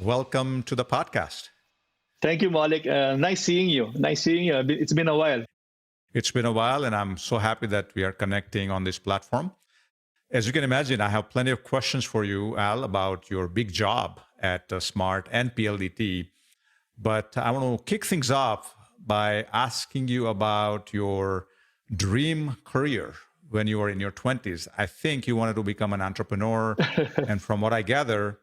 Welcome to the podcast. Thank you, Malik. Nice seeing you. Nice seeing you. It's been a while. It's been a while, and I'm so happy that we are connecting on this platform. As you can imagine, I have plenty of questions for you, Al, about your big job at Smart and PLDT. But I want to kick things off by asking you about your dream career when you were in your 20s. I think you wanted to become an entrepreneur. And from what I gather,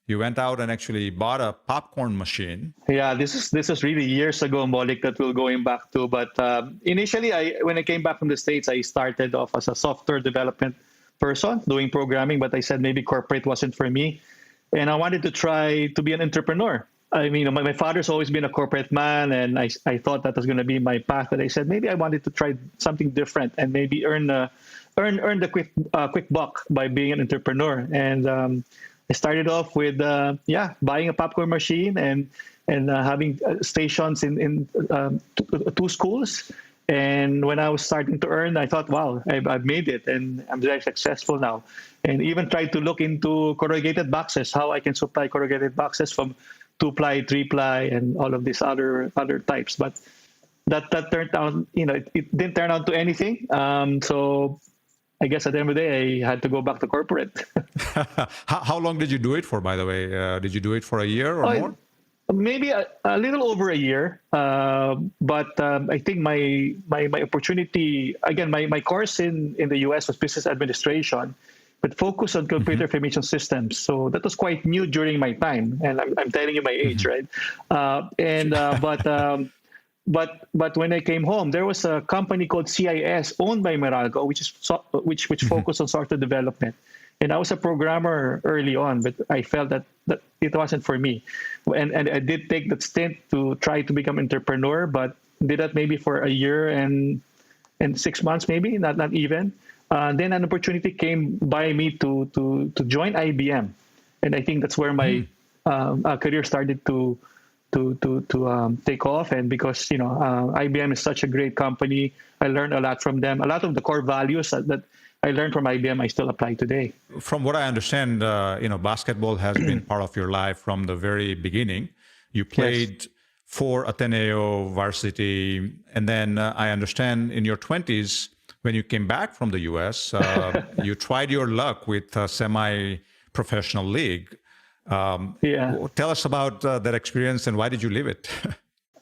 you went out and actually bought a popcorn machine. Yeah, this is really years ago, Malik, that we're going back to. But initially, when I came back from the States, I started off as a software development person doing programming. But I said maybe corporate wasn't for me, and I wanted to try to be an entrepreneur. I mean, my father's always been a corporate man, and I thought that was going to be my path. But I said maybe I wanted to try something different and maybe earn the quick buck by being an entrepreneur. And I started off with buying a popcorn machine and having stations in two schools. And when I was starting to earn, I thought, wow, I've made it, and I'm very successful now. And even tried to look into corrugated boxes, how I can supply corrugated boxes from 2-ply, 3-ply, and all of these other types. But that turned out, it didn't turn out to anything. So I guess at the end of the day, I had to go back to corporate. How long did you do it for, by the way? Did you do it for a year or more? Maybe a little over a year. But I think my opportunity, again, my course in the US was business administration, but focused on computer information systems. So that was quite new during my time. And I'm telling you my age, right? But when I came home, there was a company called CIS owned by Meralco, which focused on software development. And I was a programmer early on, but I felt that it wasn't for me. And I did take that stint to try to become entrepreneur, but did that maybe for a year and 6 months, maybe not even. Then an opportunity came by me to join IBM, and I think that's where my career started to take off. And because IBM is such a great company, I learned a lot from them. A lot of the core values that I learned from IBM, I still apply today. From what I understand, basketball has been part of your life from the very beginning. You played for Ateneo varsity, and then I understand in your 20s, when you came back from the US, you tried your luck with a semi-professional league. Tell us about that experience and why did you leave it?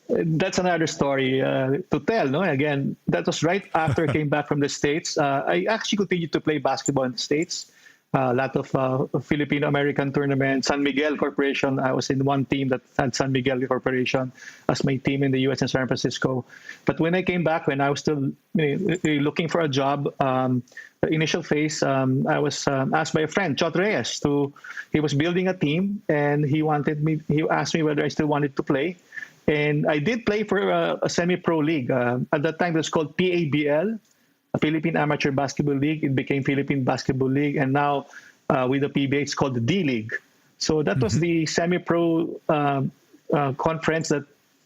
That's another story to tell. No, again, that was right after I came back from the States. I actually continued to play basketball in the States. A lot of Filipino-American tournaments. San Miguel Corporation. I was in one team that had San Miguel Corporation as my team in the U.S. and San Francisco. But when I came back, when I was still really looking for a job, the initial phase, I was asked by a friend, Chot Reyes, he was building a team, and he asked me whether I still wanted to play. And I did play for a semi-pro league. At that time, it was called PABL, Philippine Amateur Basketball League. It became Philippine Basketball League. And now with the PBA, it's called the D-League. So that was the semi-pro conference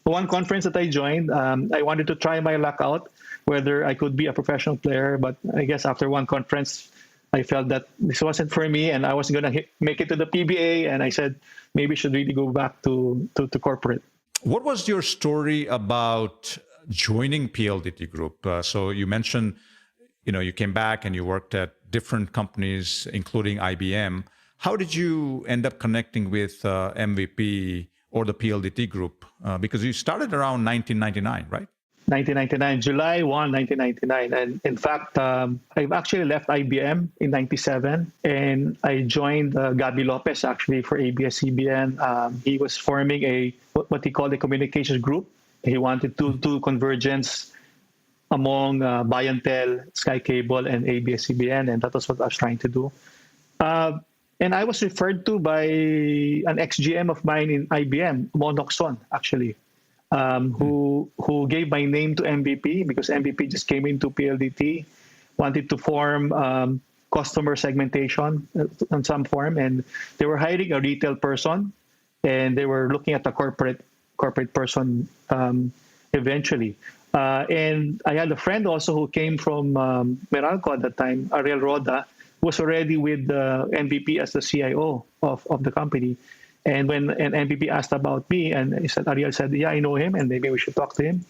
one conference that I joined. I wanted to try my luck out, whether I could be a professional player. But I guess after one conference, I felt that this wasn't for me, and I wasn't going to make it to the PBA. And I said, maybe I should really go back to corporate. What was your story about joining PLDT Group? So you mentioned, you came back and you worked at different companies, including IBM. How did you end up connecting with MVP or the PLDT Group? Because you started around 1999, right? 1999, July 1, 1999. And in fact, I've actually left IBM in 97, and I joined Gabi Lopez actually for ABS-CBN. He was forming what he called a communications group. He wanted to do convergence among Bayantel, Sky Cable, and ABS-CBN, and that was what I was trying to do. And I was referred to by an ex-GM of mine in IBM, Mo Nocson, actually. Who gave my name to MVP because MVP just came into PLDT, wanted to form customer segmentation in some form, and they were hiring a retail person, and they were looking at a corporate person eventually. And I had a friend also who came from Meralco at the time, Ariel Roda, was already with MVP as the CIO of the company. And when an MVP asked about me, and he said, Ariel said, yeah, I know him, and maybe we should talk to him.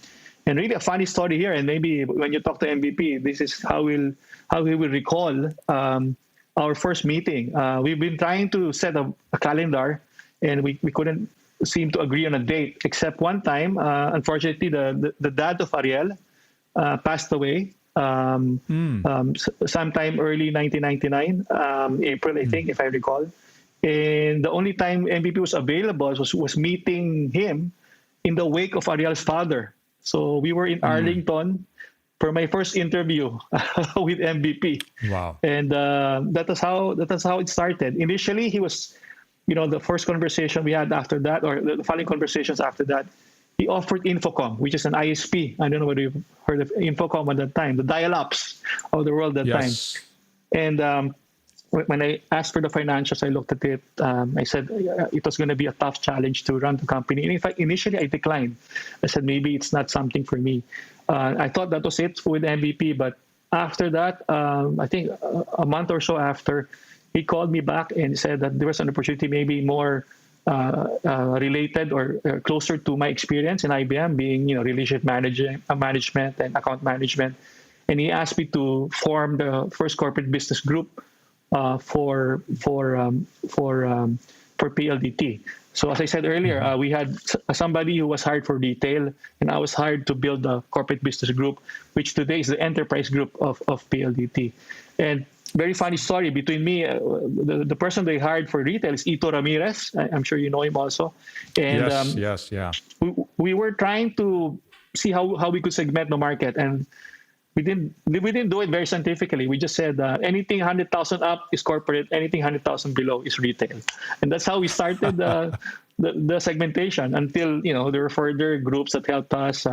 And really a funny story here, and maybe when you talk to MVP, this is how he will recall our first meeting. We've been trying to set a calendar, and we couldn't seem to agree on a date, except one time, unfortunately, the dad of Ariel passed away sometime early 1999, April, I think, if I recall. And the only time MVP was available was meeting him in the wake of Ariel's father. So we were in Arlington for my first interview with MVP. Wow. And that is how it started. Initially, he was, the first conversation we had after that, or the following conversations after that, he offered Infocom, which is an ISP. I don't know whether you've heard of Infocom at that time, the dial-ups of the world at that time. And when I asked for the financials, I looked at it. I said it was going to be a tough challenge to run the company. And in fact, initially I declined. I said maybe it's not something for me. I thought that was it with MVP, but after that, I think a month or so after, he called me back and said that there was an opportunity, maybe more related or closer to my experience in IBM, being relationship management and account management. And he asked me to form the first corporate business group for PLDT. So as I said earlier, we had somebody who was hired for retail, and I was hired to build the corporate business group, which today is the enterprise group of PLDT. And very funny story between me, the person they hired for retail is Ito Ramirez. I'm sure you know him also. And yes. we were trying to see how we could segment the market, and we didn't do it very scientifically. We just said anything 100,000 up is corporate, anything 100,000 below is retail, and that's how we started the segmentation. Until there were further groups that helped us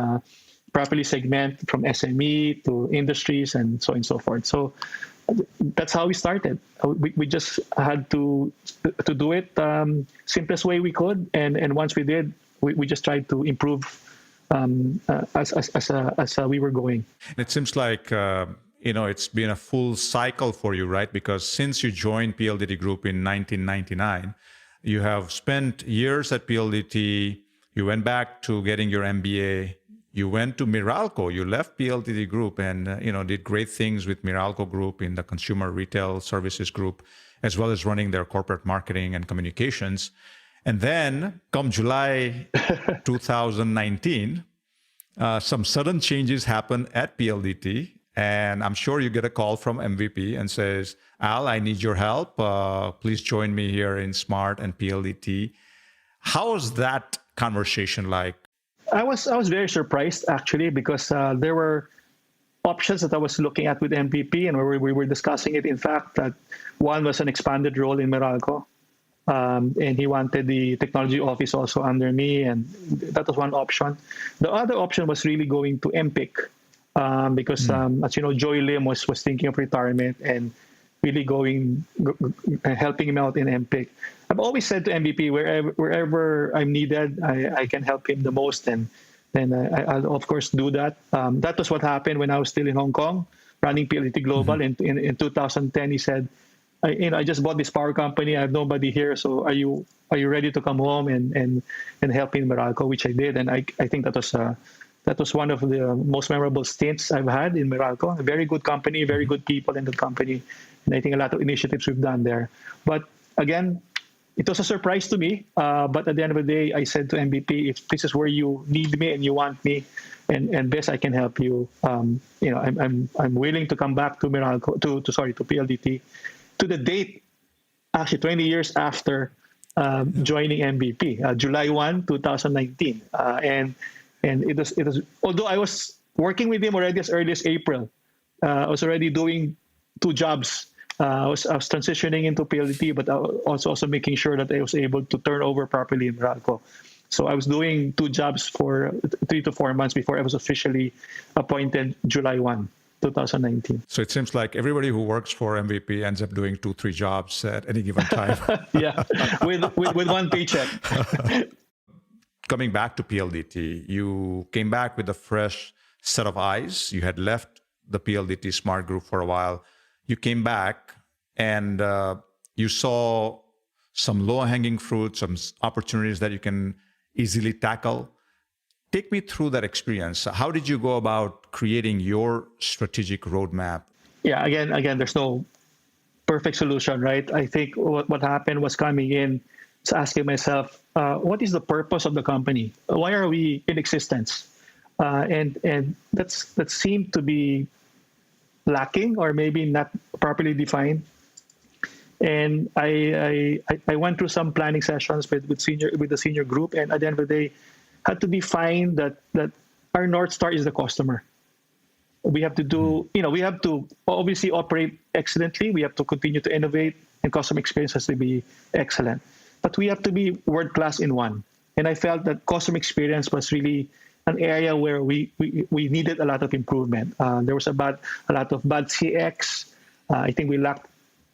properly segment from SME to industries and so on and so forth. So that's how we started. We just had to do it simplest way we could, and once we did, we just tried to improve as we were going. It seems like it's been a full cycle for you, right? Because since you joined PLDT Group in 1999, you have spent years at PLDT. You went back to getting your MBA. You went to Meralco. You left PLDT Group and did great things with Meralco Group in the consumer retail services group, as well as running their corporate marketing and communications. And then come July 2019, some sudden changes happen at PLDT. And I'm sure you get a call from MVP and says, Al, I need your help. Please join me here in Smart and PLDT. How was that conversation like? I was very surprised, actually, because there were options that I was looking at with MVP, and we were discussing it. In fact, that one was an expanded role in Meralco. And he wanted the technology office also under me, and that was one option. The other option was really going to MPIC, because as you know, Joy Lim was thinking of retirement, and really helping him out in MPIC. I've always said to MVP, wherever I'm needed, I can help him the most, and then I'll of course do that. That was what happened when I was still in Hong Kong, running PLDT Global. In 2010, he said, I just bought this power company. I have nobody here, so are you ready to come home and help in Meralco? Which I did, and I think that was one of the most memorable stints I've had in Meralco. A very good company, very good people in the company, and I think a lot of initiatives we've done there. But again, it was a surprise to me. But at the end of the day, I said to MVP, if this is where you need me and you want me, and best I can help you, I'm willing to come back to Meralco to PLDT. To the date, actually 20 years after joining MVP, July 1, 2019. And it was, although I was working with him already as early as April, I was already doing two jobs. I was transitioning into PLDT, but also making sure that I was able to turn over properly in Meralco. So I was doing two jobs for 3 to 4 months before I was officially appointed July 1. 2019. So it seems like everybody who works for MVP ends up doing 2-3 jobs at any given time. Yeah, with one paycheck. Coming back to PLDT, you came back with a fresh set of eyes. You had left the PLDT Smart Group for a while. You came back and you saw some low-hanging fruit, some opportunities that you can easily tackle. Take me through that experience. How did you go about creating your strategic roadmap? Yeah, again, there's no perfect solution, right? I think what happened was coming in, was asking myself, what is the purpose of the company? Why are we in existence? And that seemed to be lacking or maybe not properly defined. And I went through some planning sessions with the senior group, and at the end of the day, had to define that our North Star is the customer. We have to do, we have to obviously operate excellently. We have to continue to innovate, and customer experience has to be excellent. But we have to be world class in one. And I felt that customer experience was really an area where we needed a lot of improvement. There was a lot of bad CX. I think we lacked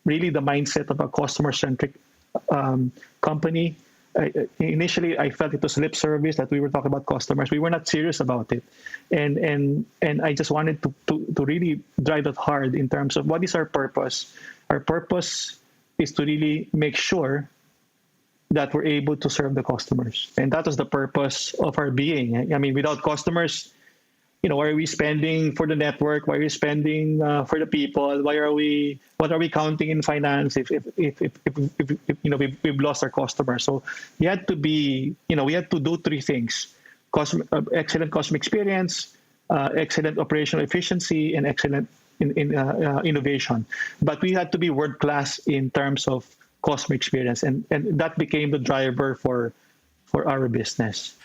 really the mindset of a customer-centric company. Initially, I felt it was lip service that we were talking about customers. We were not serious about it, and I just wanted to really drive that hard in terms of what is our purpose. Our purpose is to really make sure that we're able to serve the customers, and that was the purpose of our being. I mean, without customers, why are we spending for the network? Why are we spending for the people? What are we counting in finance if we've lost our customers? So we had to be, we had to do three things: excellent customer experience, excellent operational efficiency, and excellent innovation. But we had to be world class in terms of customer experience, and that became the driver for our business.